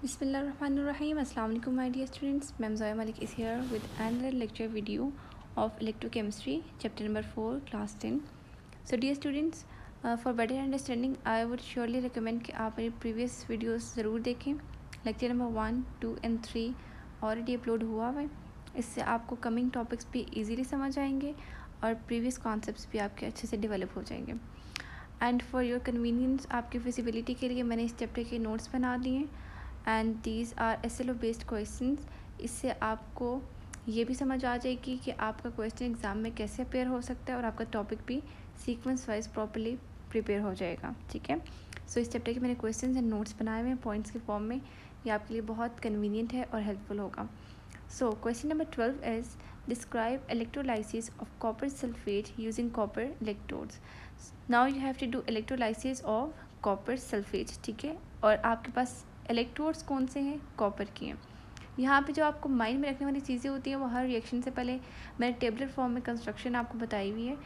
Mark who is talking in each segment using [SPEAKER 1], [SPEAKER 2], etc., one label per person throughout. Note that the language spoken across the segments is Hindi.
[SPEAKER 1] Bismillahirrahmanirrahim. Assalamu alaikum my dear students. Ma'am Zoya Malik is here with another lecture video of electrochemistry chapter number 4 class 10. So dear students, for better understanding I would surely recommend कि आप मेरे previous videos ज़रूर देखें. Lecture number 1, 2 and 3 already upload हुआ है. इससे आपको coming topics भी easily समझ आएंगे और previous concepts भी आपके अच्छे से develop हो जाएंगे. एंड फॉर योर कन्वीनियंस आपकी फिजिबिलिटी के लिए मैंने इस चैप्टर के नोट्स बना दिए and these are SLO based questions. इससे आपको ये भी समझ आ जाएगी कि आपका क्वेश्चन एग्ज़ाम में कैसे अपेयर हो सकता है और आपका टॉपिक भी सीक्वेंस वाइज प्रॉपर्ली प्रिपेयर हो जाएगा. ठीक है. सो इस चैप्टर के मैंने क्वेश्चंस एंड नोट्स बनाए हुए हैं पॉइंट्स के फॉर्म में. ये आपके लिए बहुत कन्वीनियंट है और हेल्पफुल होगा. So question number 12 is describe electrolysis of copper sulfate using copper electrodes. Now you have to do electrolysis of copper sulfate. ठीक है. और आपके पास इलेक्ट्रोड्स कौन से हैं? कॉपर के हैं. यहाँ पे जो आपको माइंड में रखने वाली चीज़ें होती हैं वो हर रिएक्शन से पहले मैंने टेबलर फॉर्म में कंस्ट्रक्शन आपको बताई हुई है.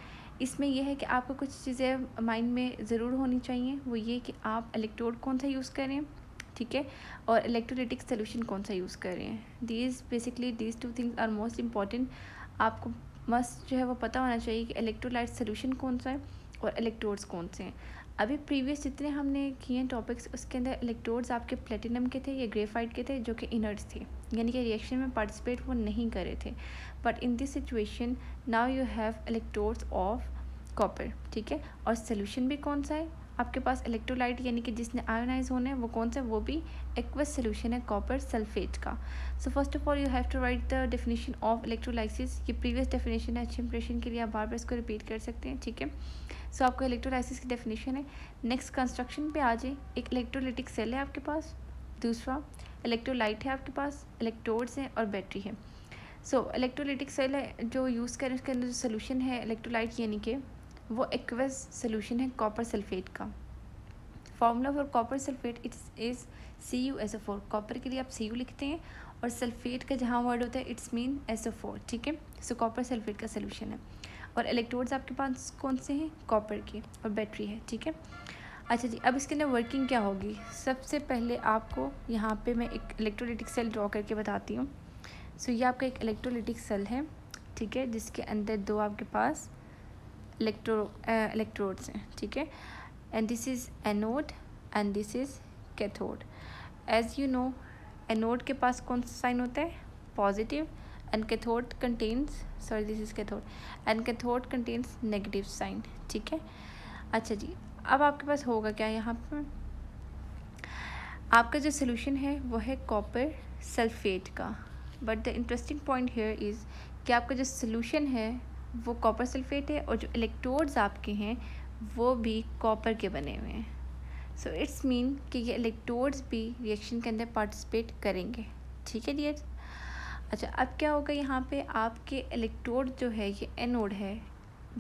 [SPEAKER 1] इसमें यह है कि आपको कुछ चीज़ें माइंड में ज़रूर होनी चाहिए. वो ये कि आप इलेक्ट्रोड कौन सा यूज़ करें, ठीक है, और इलेक्ट्रोलिटिक सोल्यूशन कौन सा यूज़ कर रहे हैं. These two things are most important. आपको मस्ट जो है वो पता होना चाहिए कि इलेक्ट्रोलाइट सोल्यूशन कौन सा है और इलेक्ट्रोड्स कौन से हैं. अभी प्रीवियस जितने हमने किए हैं टॉपिक्स उसके अंदर इलेक्ट्रोड्स आपके प्लेटिनम के थे या ग्रेफाइट के थे जो कि इनर्ट्स थे, यानी कि रिएक्शन में पार्टिसिपेट वो नहीं कर रहे थे. But in this situation now you have electrodes of copper. ठीक है. और सोल्यूशन भी कौन सा है आपके पास? इलेक्ट्रोलाइट यानी कि जिसने आयोनाइज होना है वो कौन सा है? वो भी एक्वस सोल्यूशन है कॉपर सल्फेट का. So first of all you have to write the definition of electrolysis. ये प्रीवियस डेफिनेशन है, अच्छे इंप्रेशन के लिए आप बार बार इसको रिपीट कर सकते हैं. ठीक है. सो आपको इलेक्ट्रोलाइसिस की डेफिनेशन है. नेक्स्ट कंस्ट्रक्शन पे आ जाए. एक इलेक्ट्रोलिटिक सेल है आपके पास, दूसरा इलेक्ट्रोलाइट है आपके पास, इलेक्ट्रोड्स हैं और बैटरी है. सो इलेक्ट्रोलिटिक सेल है जो यूज़ करें, उसके अंदर जो सोल्यूशन है इलेक्ट्रोलाइट यानी कि वो एक्वस सोल्यूशन है कॉपर सल्फेट का. Formula for copper sulphate is CuSO4. Copper के लिए आप Cu लिखते हैं और सल्फेट का जहाँ वर्ड होता है इट्स मीन SO4. ठीक है. सो कॉपर सल्फेट का सोल्यूशन है. और इलेक्ट्रोड्स आपके पास कौन से हैं? कॉपर के और बैटरी है. ठीक है. अच्छा जी, अब इसके अंदर वर्किंग क्या होगी? सबसे पहले आपको यहाँ पे मैं एक इलेक्ट्रोलिटिक सेल ड्रॉ करके बताती हूँ. सो ये आपका एक इलेक्ट्रोलिटिक सेल है. ठीक है. जिसके अंदर दो आपके पास इलेक्ट्रोड्स हैं. ठीक है. And this is anode and this is cathode. As you know anode के पास कौन सा साइन होता है? Positive. And cathode contains this is cathode and cathode contains negative sign. ठीक है. अच्छा जी, अब आपके पास होगा क्या? यहाँ पर आपका जो सोल्यूशन है वो है कॉपर सल्फेट का. But the interesting point here is कि आपका जो सोल्यूशन है वो कॉपर सल्फेट है और जो इलेक्ट्रोड्स आपके हैं वो भी कॉपर के बने हुए हैं. सो इट्स मीन कि ये इलेक्ट्रोड्स भी रिएक्शन के अंदर पार्टिसिपेट करेंगे. ठीक है डियर. अच्छा, अब क्या होगा? यहाँ पे आपके इलेक्ट्रोड जो है ये एनोड है,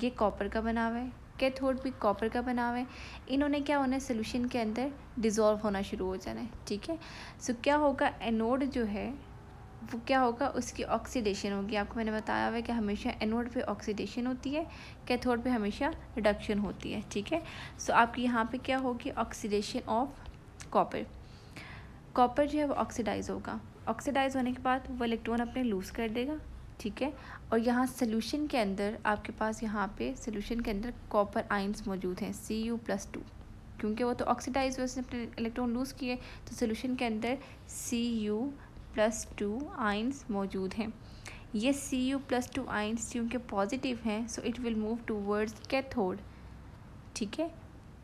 [SPEAKER 1] ये कॉपर का बना हुआ है, कैथोड भी कॉपर का बना हुआ है. इन्होंने क्या होना है? सोल्यूशन के अंदर डिज़ोल्व होना शुरू हो जाना है. ठीक है. सो क्या होगा? एनोड जो है वो क्या होगा? उसकी ऑक्सीडेशन होगी. आपको मैंने बताया हुआ है कि हमेशा एनोड पे ऑक्सीडेशन होती है, कैथोड पे हमेशा रिडक्शन होती है. ठीक है. सो आपकी यहाँ पे क्या होगी? Oxidation of copper. कॉपर जो है वो ऑक्सीडाइज होगा. ऑक्सीडाइज होने के बाद वो इलेक्ट्रॉन अपने लूज़ कर देगा. ठीक है. और यहाँ सोल्यूशन के अंदर आपके पास यहाँ पे सोल्यूशन के अंदर कॉपर आयंस मौजूद हैं Cu+2. क्योंकि वो तो ऑक्सीडाइज हुए, उसने अपने इलेक्ट्रॉन लूज़ किए, तो सोल्यूशन के अंदर Cu+2 आयंस मौजूद हैं. ये Cu+2 आयंस क्योंकि पॉजिटिव हैं so it will move towards cathode. ठीक है.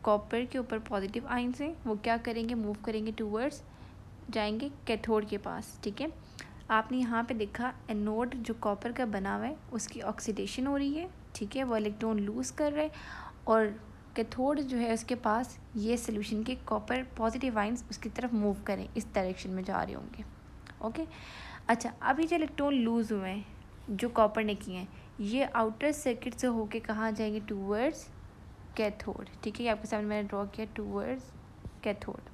[SPEAKER 1] कॉपर के ऊपर पॉजिटिव आयंस हैं, वो क्या करेंगे? मूव करेंगे टूवर्ड्स, जाएंगे कैथोड के पास. ठीक है. आपने यहाँ पे देखा एनोड जो कॉपर का बना हुआ है उसकी ऑक्सीडेशन हो रही है. ठीक है. वो इलेक्ट्रॉन लूज़ कर रहे और कैथोड जो है उसके पास ये सोल्यूशन के कॉपर पॉजिटिव आयंस उसकी तरफ मूव करें, इस डायरेक्शन में जा रहे होंगे. ओके. अच्छा, अभी जो इलेक्ट्रॉन लूज़ हुए हैं जो कॉपर ने किए हैं ये आउटर सर्किट से होके कहाँ जाएंगे? Towards cathode. ठीक है. आपके सामने मैंने ड्रॉ किया टूवर्ड्स कैथोड.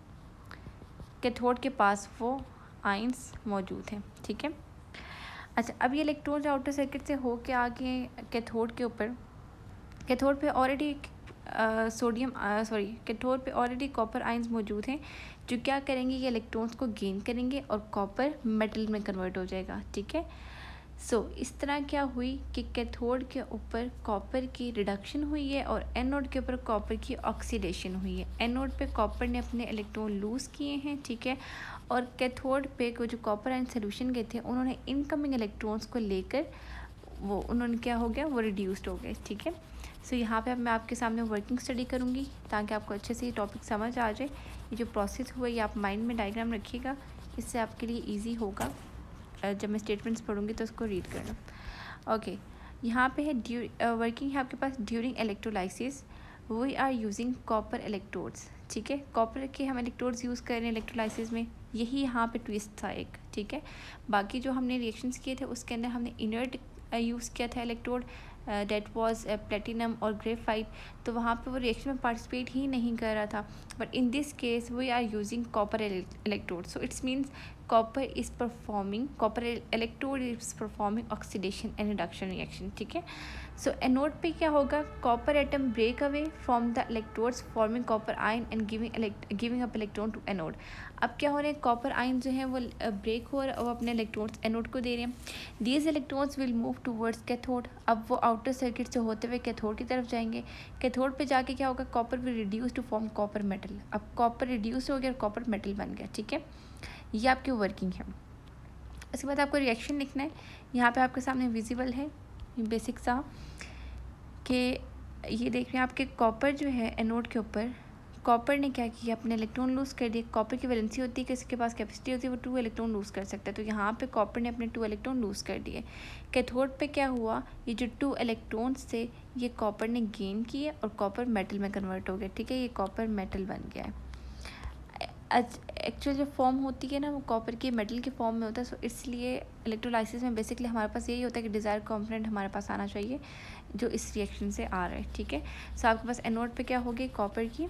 [SPEAKER 1] कैथोड के पास वो आयंस मौजूद हैं. ठीक है. अच्छा, अब ये इलेक्ट्रॉन जो आउटर सर्किट से होके आगे कैथोड के ऊपर, कैथोड पे ऑलरेडी कैथोड पे ऑलरेडी कॉपर आयंस मौजूद हैं जो क्या करेंगे, ये इलेक्ट्रॉन्स को गेन करेंगे और कॉपर मेटल में कन्वर्ट हो जाएगा। ठीक है, इस तरह क्या हुई कि कैथोड के ऊपर कॉपर की रिडक्शन हुई है और एनोड के ऊपर कॉपर की ऑक्सीडेशन हुई है। एनोड पे कॉपर ने अपने इलेक्ट्रॉन लूज़ किए हैं, ठीक है, और कैथोड पे जो कॉपर आयन सोल्यूशन गए थे उन्होंने इनकमिंग इलेक्ट्रॉन्स को लेकर उन्होंने क्या हो गया, वो रिड्यूस्ड हो गए। ठीक है, यहाँ पे अब मैं आपके सामने वर्किंग स्टडी करूँगी ताकि आपको अच्छे से ये टॉपिक समझ आ जाए। ये जो प्रोसेस हुआ ये आप माइंड में डायग्राम रखिएगा, इससे आपके लिए ईजी होगा जब मैं स्टेटमेंट्स पढ़ूँगी तो उसको रीड करना। ओके, यहाँ पे है वर्किंग है आपके पास during electrolysis we are using copper electrodes. ठीक है, कॉपर के हम इलेक्ट्रोड्स यूज़ कर रहे हैं इलेक्ट्रोलाइसिस में, यही यहाँ पे ट्विस्ट था एक। ठीक है, बाकी जो हमने रिएक्शंस किए थे उसके अंदर हमने इनर्ट यूज़ किया था इलेक्ट्रोड, डेट वॉज प्लेटिनम और ग्रेफाइट, तो वहाँ पे वो रिएक्शन में पार्टिसिपेट ही नहीं कर रहा था। But in this case we are using copper electrode, so it's means copper electrode is performing oxidation and reduction reaction. ठीक है, सो एनोड पे क्या होगा, copper atom break away from the electrodes forming copper ion and giving up electron to anode. अब क्या हो रहे हैं, कॉपर आयन जो हैं वो ब्रेक हो रहे हैं और अपने इलेक्ट्रॉन्स एनोड को दे रहे हैं। These electrons will move towards cathode, अब वो आउटर सर्किट से होते हुए कैथोड की तरफ जाएंगे। कैथोड पे जाके क्या होगा, copper will reduce to form copper metal. अब कॉपर रिड्यूस हो गया और कॉपर मेटल बन गया। ठीक है, ये आपकी वर्किंग है। उसके बाद आपको रिएक्शन लिखना है, यहाँ पे आपके सामने विजिबल है बेसिक सा कि ये देख रहे हैं आपके कॉपर जो है एनोड के ऊपर, कॉपर ने क्या किया, अपने इलेक्ट्रॉन लूज़ कर दिए। कॉपर की वैलेंसी होती है कि इसके पास कैपेसिटी होती है, वो 2 इलेक्ट्रॉन लूज़ कर सकता है, तो यहाँ पे कॉपर ने अपने 2 इलेक्ट्रॉन लूज़ कर दिए। कैथोड पे क्या हुआ, ये जो 2 इलेक्ट्रॉन्स थे ये कॉपर ने गेन किए और कॉपर मेटल में कन्वर्ट हो गया। ठीक है, ये कॉपर मेटल बन गया है। एक्चुअल जो फॉर्म होती है ना वो कॉपर के मेटल के फॉर्म में होता है, सो इसलिए इलेक्ट्रोलाइसिस में बेसिकली हमारे पास यही होता है कि डिज़ायर कंपोनेंट हमारे पास आना चाहिए जो इस रिएक्शन से आ रहा है। ठीक है, सो आपके पास एनोड पे क्या होगी, कॉपर की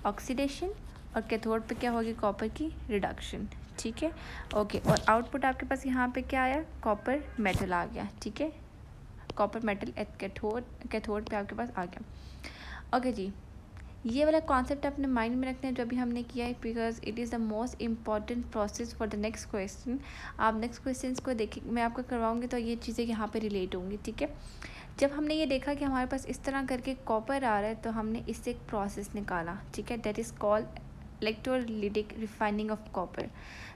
[SPEAKER 1] ऑक्सीडेशन, और कैथोड पे क्या होगी, कॉपर की रिडक्शन। ठीक है, ओके, और आउटपुट आपके पास यहाँ पे क्या आया, कॉपर मेटल आ गया। ठीक है, कॉपर मेटल कैथोड पे आपके पास आ गया। ओके जी, ये वाला कॉन्सेप्ट अपने माइंड में रखना है जो अभी हमने किया है, because it is the most important process for the next question. आप नेक्स्ट क्वेश्चन को देखिए, मैं आपको करवाऊंगी तो ये चीज़ें यहाँ पे रिलेट होंगी। ठीक है, जब हमने ये देखा कि हमारे पास इस तरह करके कॉपर आ रहा है तो हमने इससे एक प्रोसेस निकाला। ठीक है, that is called electrolytic refining of copper.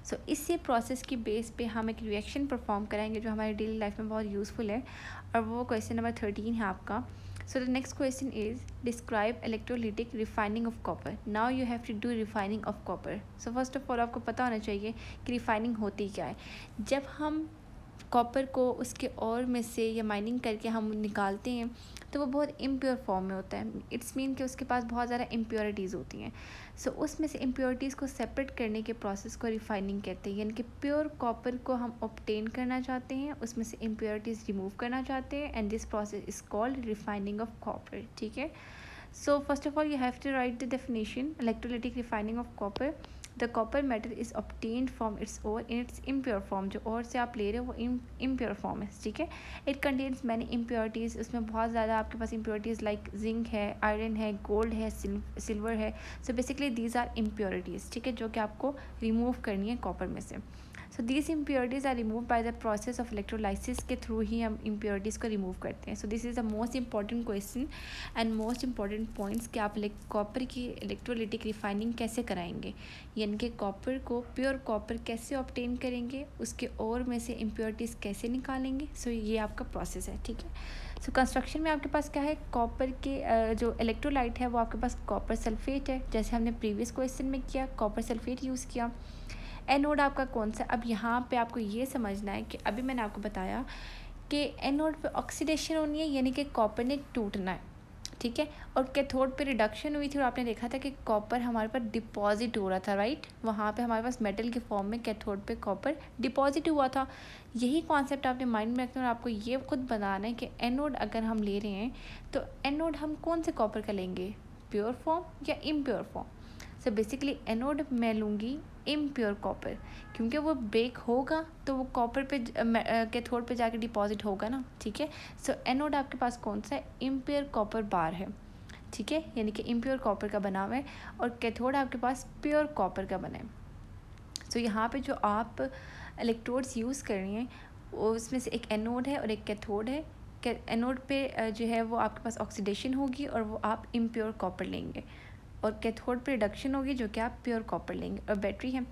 [SPEAKER 1] So इसी प्रोसेस की बेस पे हम एक रिएक्शन परफॉर्म कराएंगे जो हमारी डेली लाइफ में बहुत यूज़फुल है, और वो क्वेश्चन नंबर 13 है आपका। So the next question is describe electrolytic refining of copper. Now you have to do refining of copper. So first of all आपको पता होना चाहिए कि refining होती क्या है। जब हम कॉपर को उसके और में से या माइनिंग करके हम निकालते हैं तो वो बहुत इम्प्योर फॉर्म में होता है। इट्स मीन कि उसके पास बहुत ज़्यादा इम्प्योरिटीज़ होती हैं। सो उसमें से इम्प्योरिटीज़ को सेपरेट करने के प्रोसेस को रिफाइनिंग कहते हैं, यानी कि प्योर कॉपर को हम ऑब्टेन करना चाहते हैं, उसमें से इम्प्योरिटीज़ रिमूव करना चाहते हैं, and this process is called refining of copper. ठीक है, so first of all you have to write the definition electrolytic refining of copper. The copper metal is obtained from its ore in its impure form. जो और से आप ले रहे हो वो इम्प्योर फॉर्म है। ठीक है, इट कंटेन्स मैनी इम्प्योरिटीज़, उसमें बहुत ज़्यादा आपके पास इम्प्योरिटीज़ लाइक जिंक है, आयरन है, गोल्ड है, सिल्वर है। So basically these are impurities. ठीक है, जो कि आपको रिमूव करनी है कॉपर में से। So these impurities are remove by the process of electrolysis के थ्रू ही हम इम्प्योरिटीज़ को रिमूव करते हैं। So this is the most important question and most important points कि आप कॉपर की इलेक्ट्रोलिटिक रिफाइनिंग कैसे कराएंगे, यानी कि कॉपर को प्योर कॉपर कैसे ऑब्टेन करेंगे, उसके और में से इम्प्योरिटीज़ कैसे निकालेंगे। सो ये आपका प्रोसेस है। ठीक है, सो कंस्ट्रक्शन में आपके पास क्या है, कॉपर के जो इलेक्ट्रोलाइट है वो आपके पास कॉपर सल्फेट है, जैसे हमने प्रीवियस क्वेश्चन में किया, कॉपर सल्फेट यूज़ किया। एनोड आपका कौन सा, अब यहाँ पे आपको ये समझना है कि अभी मैंने आपको बताया कि एनोड पे ऑक्सीडेशन होनी है, यानी कि कॉपर ने टूटना है। ठीक है, और कैथोड पे रिडक्शन हुई थी और आपने देखा था कि कॉपर हमारे पास डिपॉजिट हो रहा था, राइट। वहाँ पे हमारे पास मेटल के फॉर्म में कैथोड पे कॉपर डिपॉजिट हुआ था। यही कॉन्सेप्ट आपने माइंड में रखना है और आपको ये खुद बताना है कि एनोड अगर हम ले रहे हैं तो एनोड हम कौन से कॉपर का लेंगे, प्योर फॉर्म या impure form. So basically anode मैं लूँगी इम्प्योर कॉपर, क्योंकि वो ब्रेक होगा तो वो कॉपर पे कैथोड पे जाके डिपॉजिट होगा ना। ठीक है, सो एनोड आपके पास कौन सा है, इम्प्योर कॉपर बार है। ठीक है, यानी कि इम्प्योर कॉपर का बना हुआ है, और कैथोड आपके पास प्योर कॉपर का बना है। सो यहाँ पे जो आप इलेक्ट्रोड्स यूज़ कर रही हैं उसमें से एक एनोड है और एक कैथोड है। एनोड पे जो है वो आपके पास ऑक्सीडेशन होगी और वो आप इम्प्योर कॉपर लेंगे, और कैथोड पे रिडक्शन होगी जो कि आप प्योर कॉपर लेंगे, और बैटरी है।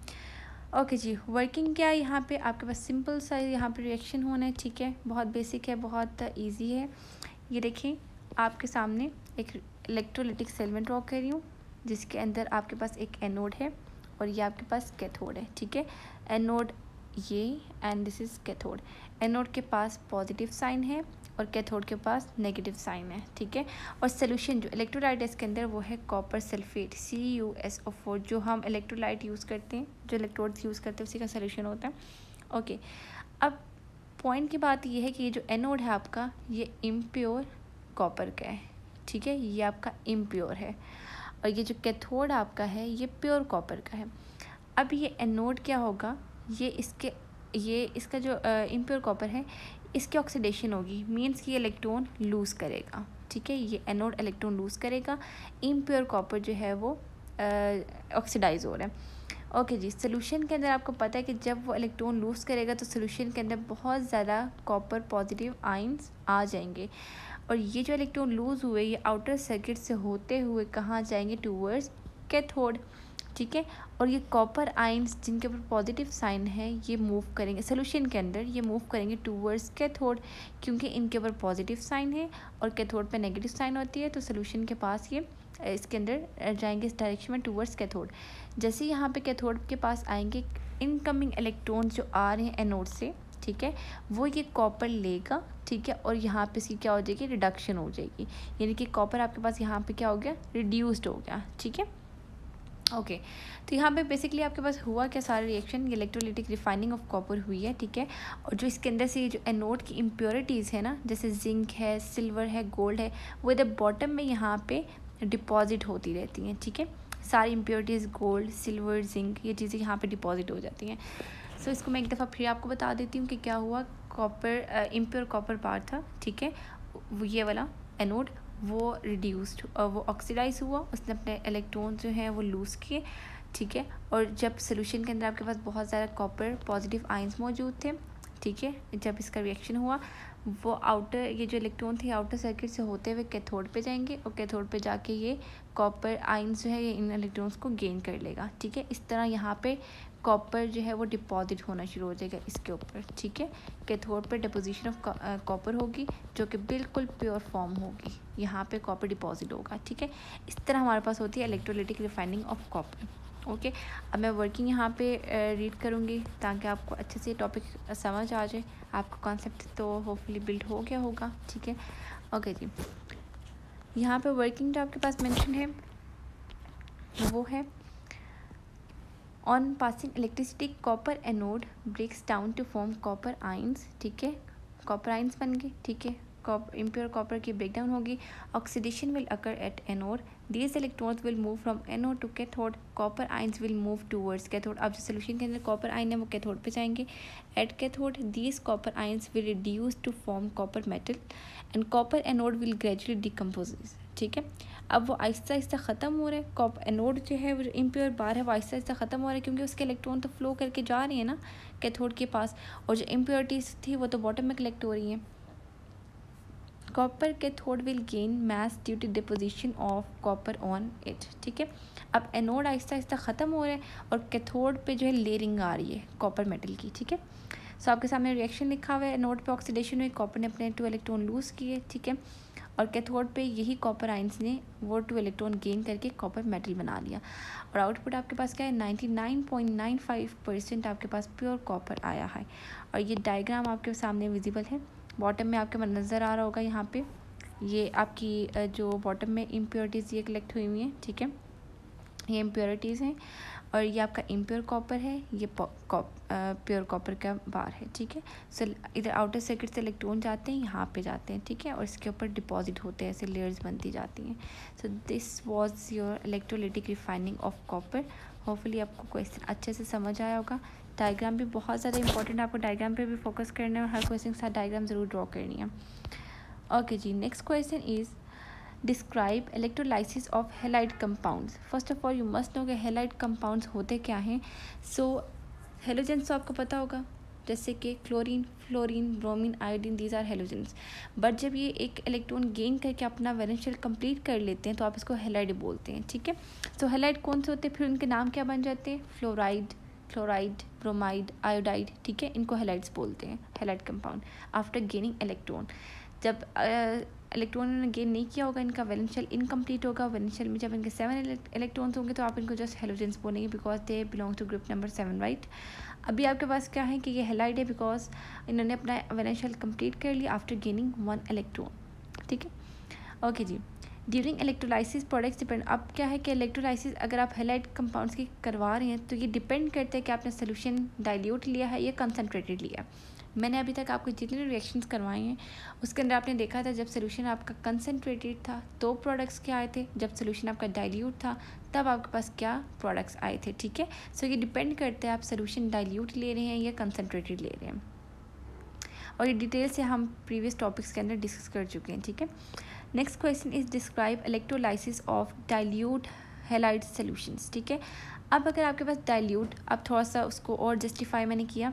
[SPEAKER 1] ओके जी, वर्किंग क्या है यहाँ पे आपके पास, सिंपल सा यहाँ पे रिएक्शन होना है, ठीक है, बहुत बेसिक है, बहुत इजी है। ये देखें आपके सामने एक इलेक्ट्रोलिटिक सेल में ड्रॉ कर रही हूँ, जिसके अंदर आपके पास एक एनोड है और ये आपके पास कैथोड है, ठीक है। एनोड ये and this is cathode. Anode के पास पॉजिटिव साइन है और कैथोड के पास नेगेटिव साइन है, ठीक है। और सोल्यूशन जो इलेक्ट्रोलाइट है इसके अंदर वो है कॉपर सल्फेट CuSO4, जो हम इलेक्ट्रोलाइट यूज़ करते हैं, जो इलेक्ट्रोड्स यूज़ करते हैं उसी का सोल्यूशन होता है। ओके, अब पॉइंट की बात ये है कि ये जो एनोड है आपका ये इम्प्योर कॉपर का है, ठीक है, ये आपका इम्प्योर है, और ये जो कैथोड आपका है ये प्योर कॉपर का है। अब ये एनोड क्या होगा, ये इसका जो इम्प्योर कॉपर है इसकी ऑक्सीडेशन होगी, मीन्स कि ये इलेक्ट्रॉन लूज़ करेगा, ठीक है, ये एनोड इलेक्ट्रॉन लूज़ करेगा, इम्प्योर कॉपर जो है वो ऑक्सीडाइज हो रहा है। ओके जी, सोल्यूशन के अंदर आपको पता है कि जब वो इलेक्ट्रॉन लूज़ करेगा तो सोल्यूशन के अंदर बहुत ज़्यादा कॉपर पॉजिटिव आयंस आ जाएंगे, और ये जो इलेक्ट्रॉन लूज़ हुए ये आउटर सर्किट से होते हुए कहाँ जाएंगे, टूवर्ड्स कैथोड, ठीक है। और ये कॉपर आयंस जिनके ऊपर पॉजिटिव साइन है ये मूव करेंगे सोल्यूशन के अंदर, ये मूव करेंगे टूवर्ड्स कैथोड, क्योंकि इनके ऊपर पॉजिटिव साइन है और कैथोड पे नेगेटिव साइन होती है, तो सोल्यूशन के पास ये इसके अंदर जाएंगे इस डायरेक्शन में टूवर्ड्स कैथोड। जैसे यहाँ पे कैथोड के पास आएंगे इनकमिंग इलेक्ट्रॉन्स जो आ रहे हैं एनोड से, ठीक है, वो ये कॉपर लेगा, ठीक है, और यहाँ पे इसकी क्या हो जाएगी, रिडक्शन हो जाएगी, यानी कि कॉपर आपके पास यहाँ पे क्या हो गया, रिड्यूस्ड हो गया, ठीक है। ओके, तो यहाँ पे बेसिकली आपके पास हुआ क्या, सारा reaction, electrolytic refining of copper हुई है, ठीक है। और जो इसके अंदर से ये जो एनोड की इम्प्योरिटीज़ है ना, जैसे जिंक है, सिल्वर है, गोल्ड है, वो इधर बॉटम में यहाँ पे डिपॉजिट होती रहती हैं, ठीक है। सारी इम्प्योरिटीज़ गोल्ड, सिल्वर, जिंक, ये चीज़ें यहाँ पे डिपॉजिट हो जाती हैं। सो इसको मैं एक दफ़ा फिर आपको बता देती हूँ कि क्या हुआ। कॉपर इम्प्योर कॉपर पार्ट था, ठीक है, ये वाला एनोड वो रिड्यूस्ड, वो ऑक्सीडाइज हुआ, उसने अपने इलेक्ट्रॉन जो हैं वो लूज़ किए, ठीक है। और जब सोल्यूशन के अंदर आपके पास बहुत ज़्यादा कॉपर पॉजिटिव आयंस मौजूद थे, ठीक है, जब इसका रिएक्शन हुआ वो आउटर ये जो इलेक्ट्रॉन थे आउटर सर्किट से होते हुए कैथोड पे जाएंगे, और कैथोड पे जाके ये कॉपर आयंस जो है ये इन इलेक्ट्रॉन्स को गेन कर लेगा, ठीक है। इस तरह यहाँ पे कॉपर जो है वो डिपॉजिट होना शुरू हो जाएगा इसके ऊपर, ठीक है। कैथोड पे डिपोजिशन ऑफ कॉपर होगी जो कि बिल्कुल प्योर फॉर्म होगी, यहाँ पे कॉपर डिपॉजिट होगा, ठीक है। इस तरह हमारे पास होती है electrolytic refining of copper. Okay, अब मैं वर्किंग यहाँ पे रीड करूँगी ताकि आपको अच्छे से टॉपिक समझ आ जाए, आपका कॉन्सेप्ट तो होपफुली बिल्ड हो गया होगा, ठीक है। ओके जी, यहाँ पे वर्किंग जो आपके पास मेंशन है वो है on passing electricity copper anode breaks down to form copper ions, ठीक है, कॉपर आयंस बन गए, ठीक है। इम्प्योर कॉपर की ब्रेकडाउन होगी, oxidation will occur at anode, these electrons will move from anode to cathode, copper ions will move towards cathode. अब जो सोल्यूशन के अंदर कॉपर आयन है वो कैथोड पे जाएंगे, at cathode these copper ions will reduce to form copper metal and copper anode will gradually decompose, ठीक है। अब वो आहिस्ता आहिस्ता ख़त्म हो रहा है, कॉपर एनोड जो है वो इम्प्योर बार है वो आहिस्ता आहिस्ता ख़त्म हो रहा है, क्योंकि उसके इलेक्ट्रॉन तो फ्लो करके जा रही है ना कैथोड के पास, और जो इम्प्योरिटीज़ थी वो तो बॉटम में कलेक्ट हो रही हैं। Copper cathode will gain mass due to deposition of copper on it, ठीक है। अब एनोड आहिस्ता आहिस्ता ख़त्म हो रहा है और कैथोड पे जो है लेयरिंग आ रही है कॉपर मेटल की, ठीक है। सो आपके सामने रिएक्शन लिखा हुआ है, एनोड पे ऑक्सीडेशन हुई, कॉपर ने अपने 2 इलेक्ट्रॉन लूज़ किए, ठीक है, और कैथोड पे यही कॉपर आयंस ने वो 2 इलेक्ट्रॉन गेन करके कॉपर मेटल बना लिया, और आउटपुट आपके पास क्या है, 99.95% आपके पास प्योर कॉपर आया है। और ये डायग्राम आपके सामने विजिबल है, बॉटम में आपके नज़र आ रहा होगा, यहाँ पे ये आपकी जो बॉटम में इम्प्योरिटीज़ ये कलेक्ट हुई हुई हैं, ठीक है, ये इम्प्योरिटीज़ हैं, और ये आपका इम्प्योर कॉपर है, ये प्योर कॉपर का बार है, ठीक है। सो इधर आउटर सर्किट से इलेक्ट्रॉन जाते हैं, यहाँ पे जाते हैं, ठीक है, और इसके ऊपर डिपॉजिट होते हैं, ऐसे लेयर्स बनती जाती हैं। So this was your electrolytic refining of copper. Hopefully आपको क्वेश्चन अच्छे से समझ आया होगा। डायग्राम भी बहुत ज़्यादा इंपॉर्टेंट है, आपको डायग्राम पे भी फोकस करना है और हर क्वेश्चन के साथ डायग्राम ज़रूर ड्रॉ करनी है। ओके जी, next question is describe electrolysis of halide compounds. First of all you must know कि हैलाइड कंपाउंड्स होते क्या हैं। सो हेलोजेंस तो आपको पता होगा, जैसे कि chlorine, fluorine, bromine, iodine, these are halogens. But जब ये एक इलेक्ट्रॉन गेन करके अपना वैलेंस शेल कंप्लीट कर लेते हैं तो आप इसको हैलाइड बोलते हैं, ठीक है। सो हैलाइड कौन से होते हैं, फिर उनके नाम क्या बन जाते हैं, फ्लोराइड, क्लोराइड, ब्रोमाइड, आयोडाइड, ठीक है, इनको हैलाइड्स बोलते हैं, halide compound. After gaining electron, जब इलेक्ट्रॉन ने गेन नहीं किया होगा, इनका वैलेंस शेल इनकम्प्लीट होगा। वैलेंस शेल में जब इनके 7 इलेक्ट्रॉन्स होंगे तो आप इनको जस्ट हेलोजेंस बोलेंगे because they belong to group number 7, right. अभी आपके पास क्या है कि ये हैलाइड है बिकॉज इन्होंने अपना वैलेंस शेल कंप्लीट कर लिया आफ्टर गेनिंग 1 इलेक्ट्रॉन, ठीक है। ओके जी, ड्यूरिंग इलेक्ट्रोलाइसिस प्रोडक्ट्स डिपेंड। अब क्या है कि इलेक्ट्रोलाइसिस अगर आप हैलाइड कंपाउंड्स की करवा रहे हैं तो ये डिपेंड करते हैं कि आपने सोल्यूशन डाइल्यूट लिया है या कंसनट्रेटेड लिया है। मैंने अभी तक आपको जितने रिएक्शंस करवाए हैं उसके अंदर आपने देखा था जब सोल्यूशन आपका कंसनट्रेटेड था तो प्रोडक्ट्स क्या आए थे, जब सोल्यूशन आपका डाइल्यूट था तब आपके पास क्या प्रोडक्ट्स आए थे, ठीक है। सो ये डिपेंड करता है आप सोल्यूशन डाइल्यूट ले रहे हैं या कंसनट्रेटेड ले रहे हैं, और ये डिटेल से हम प्रीवियस टॉपिक्स के अंदर डिस्कस कर चुके हैं, ठीक है। Next question is describe electrolysis of dilute halide solutions, ठीक है। अब अगर आपके पास डाइल्यूट, अब थोड़ा सा उसको और जस्टिफाई मैंने किया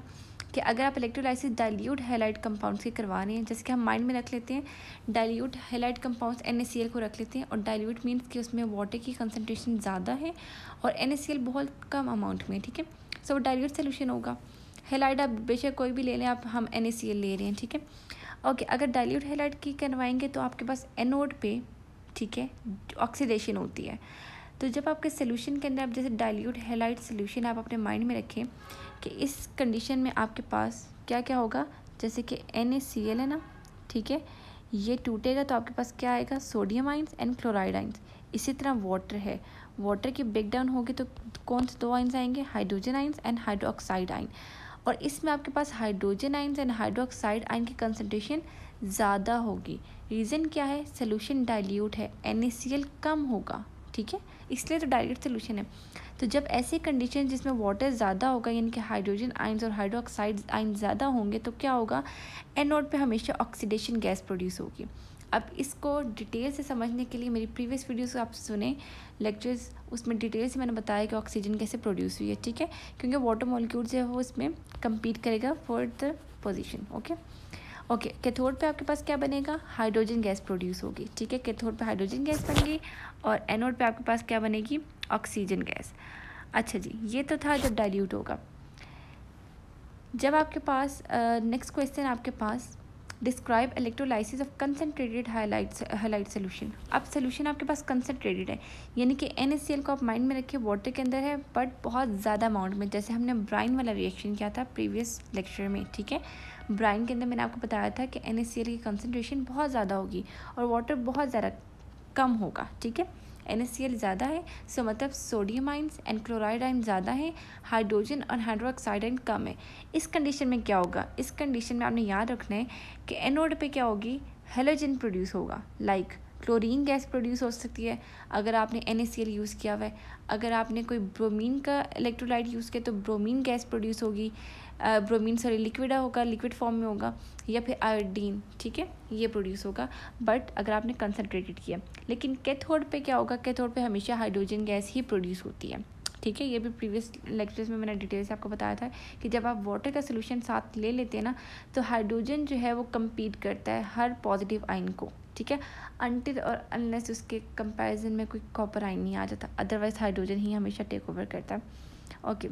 [SPEAKER 1] कि अगर आप इलेक्ट्रोलाइसिस डाइल्यूट हैलाइड कंपाउंड्स की करवा रहे हैं, जैसे कि हम माइंड में रख लेते हैं डाइल्यूट हैलाइड कंपाउंड्स NaCl को रख लेते हैं, और डाइल्यूट मीन्स कि उसमें वाटर की कंसनट्रेशन ज़्यादा है और NaCl बहुत कम अमाउंट में, ठीक है। सो डाइल्यूट सोल्यूशन होगा। हैलाइड आप बेशक कोई भी ले लें, आप हम NaCl ले रहे हैं, ठीक है। ओके, अगर डाइल्यूट हैलाइड की करवाएंगे तो आपके पास एनोड पे, ठीक है, ऑक्सीडेशन होती है। तो जब आपके सोल्यूशन के अंदर आप जैसे डाइल्यूट हैलाइड सोल्यूशन आप अपने माइंड में रखें कि इस कंडीशन में आपके पास क्या क्या होगा, जैसे कि NaCl है ना, ठीक है, ये टूटेगा तो आपके पास क्या आएगा, sodium ions and chloride ions. इसी तरह वाटर है, वाटर की ब्रेकडाउन होगी तो कौन से 2 आइंस आएंगे, हाइड्रोजन आइंस एंड हाइड्रोक्साइड आइन, और इसमें आपके पास हाइड्रोजन आइंस एंड हाइड्रोक्साइड आइन की कंसनट्रेशन ज़्यादा होगी। रीज़न क्या है, सोल्यूशन डाइल्यूट है, NaCl कम होगा, ठीक है, इसलिए तो डाइल्यूट सोल्यूशन है। तो जब ऐसी कंडीशन जिसमें वाटर ज़्यादा होगा यानी कि हाइड्रोजन आइंस और हाइड्रोक्साइड आइंस ज़्यादा होंगे तो क्या होगा, एनोड पे हमेशा ऑक्सीडेशन गैस प्रोड्यूस होगी। अब इसको डिटेल से समझने के लिए मेरी प्रीवियस वीडियोस आप सुने लेक्चर्स, उसमें डिटेल से मैंने बताया कि ऑक्सीजन कैसे प्रोड्यूस हुई है, ठीक है, क्योंकि वाटर मॉलिक्यूल जो है वो इसमें कम्पीट करेगा for the position. Okay, cathode पे आपके पास क्या बनेगा, हाइड्रोजन गैस प्रोड्यूस होगी, ठीक है, कैथोड पे हाइड्रोजन गैस बनेगी और एनोड पे आपके पास क्या बनेगी, ऑक्सीजन गैस। अच्छा जी, ये तो था जब डाइल्यूट होगा। जब आपके पास नेक्स्ट क्वेश्चन आपके पास describe electrolysis of concentrated halide solution. अब सोल्यूशन आपके पास कंसनट्रेटेड है यानी कि NaCl को आप माइंड में रखिए वाटर के अंदर है बट बहुत ज़्यादा अमाउंट में, जैसे हमने ब्राइन वाला रिएक्शन किया था प्रीवियस लेक्चर में, ठीक है। ब्राइन के अंदर मैंने आपको बताया था कि NaCl की कंसनट्रेशन बहुत ज़्यादा होगी और वाटर बहुत ज़्यादा कम होगा, ठीक है। NaCl ज़्यादा है सो मतलब सोडियम आइंस एंड क्लोराइड आइन ज़्यादा है, हाइड्रोजन और हाइड्रोक्साइड आइन कम है। इस कंडीशन में क्या होगा, इस कंडीशन में आपने याद रखना है कि एनोड पे क्या होगी, हेलोजन प्रोड्यूस होगा, लाइक क्लोरीन गैस प्रोड्यूस हो सकती है अगर आपने NaCl यूज़ किया हुआ है। अगर आपने कोई ब्रोमीन का इलेक्ट्रोलाइट यूज़ किया तो ब्रोमीन गैस प्रोड्यूस होगी, ब्रोमीन लिक्विड होगा, लिक्विड फॉर्म में होगा, या फिर आयोडीन, ठीक है, ये प्रोड्यूस होगा बट अगर आपने कंसनट्रेटेड किया। लेकिन कैथोड पे क्या होगा, कैथोड पे हमेशा हाइड्रोजन गैस ही प्रोड्यूस होती है, ठीक है। ये भी प्रीवियस लेक्चर्स में मैंने डिटेल से आपको बताया था कि जब आप वाटर का सोल्यूशन साथ ले लेते हैं ना तो हाइड्रोजन जो है वो कम्पीट करता है हर पॉजिटिव आइन को, ठीक है, अनटिल और अनलेस उसके कंपैरिजन में कोई कॉपर आइन नहीं आ जाता, अदरवाइज हाइड्रोजन ही हमेशा टेक ओवर करता है। ओके,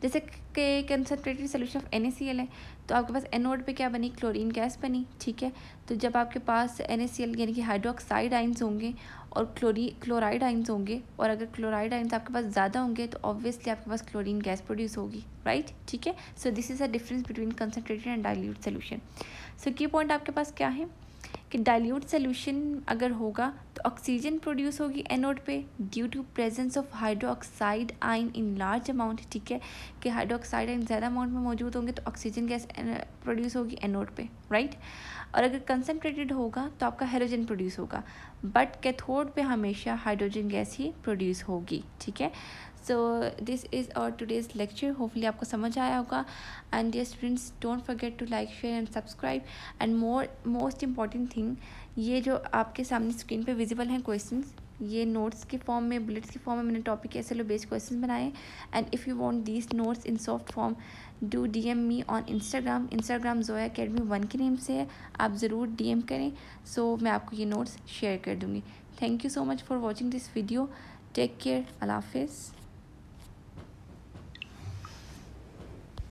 [SPEAKER 1] जैसे कि कंसनट्रेटेड सोल्यूशन ऑफ NaCl है तो आपके पास एनोड पे क्या बनी, क्लोरीन गैस बनी, ठीक है। तो जब आपके पास NaCl यानी कि हाइड्रोक्साइड आइंस होंगे और क्लोराइड आइंस होंगे, और अगर क्लोराइड आइंस आपके पास ज़्यादा होंगे तो ऑब्वियसली आपके पास क्लोरीन गैस प्रोड्यूस होगी, राइट, ठीक है। So this is a difference between concentrated and dilute solution. So key point आपके पास क्या है कि डाइल्यूट सोल्यूशन अगर होगा तो ऑक्सीजन प्रोड्यूस होगी एनोड पे due to presence of hydroxide ion in large amount, ठीक है, कि हाइड्रोक्साइड आइन ज़्यादा अमाउंट में मौजूद होंगे तो ऑक्सीजन गैस प्रोड्यूस होगी एनोड पे, राइट। और अगर कंसनट्रेटेड होगा तो आपका हेलोजन प्रोड्यूस होगा बट कैथोड पे हमेशा हाइड्रोजन गैस ही प्रोड्यूस होगी, ठीक है। So this is our today's lecture. Hopefully आपको समझ आया होगा. And dear students, don't forget to like, share and subscribe. And most important thing, ये जो आपके सामने स्क्रीन पे विजिबल हैं क्वेश्चंस, ये नोट्स के फॉर्म में, बुलेट्स के फॉर्म में मैंने टॉपिक SLO बेस्ड क्वेश्चंस बनाए. And if you want these notes in soft form, do DM me on Instagram Zoya academy 1 के नेम से है. आप ज़रूर DM करें. सो मैं आपको ये नोट्स शेयर कर दूँगी. Thank you so much for watching this video. Take care. अल्लाह हाफिज़.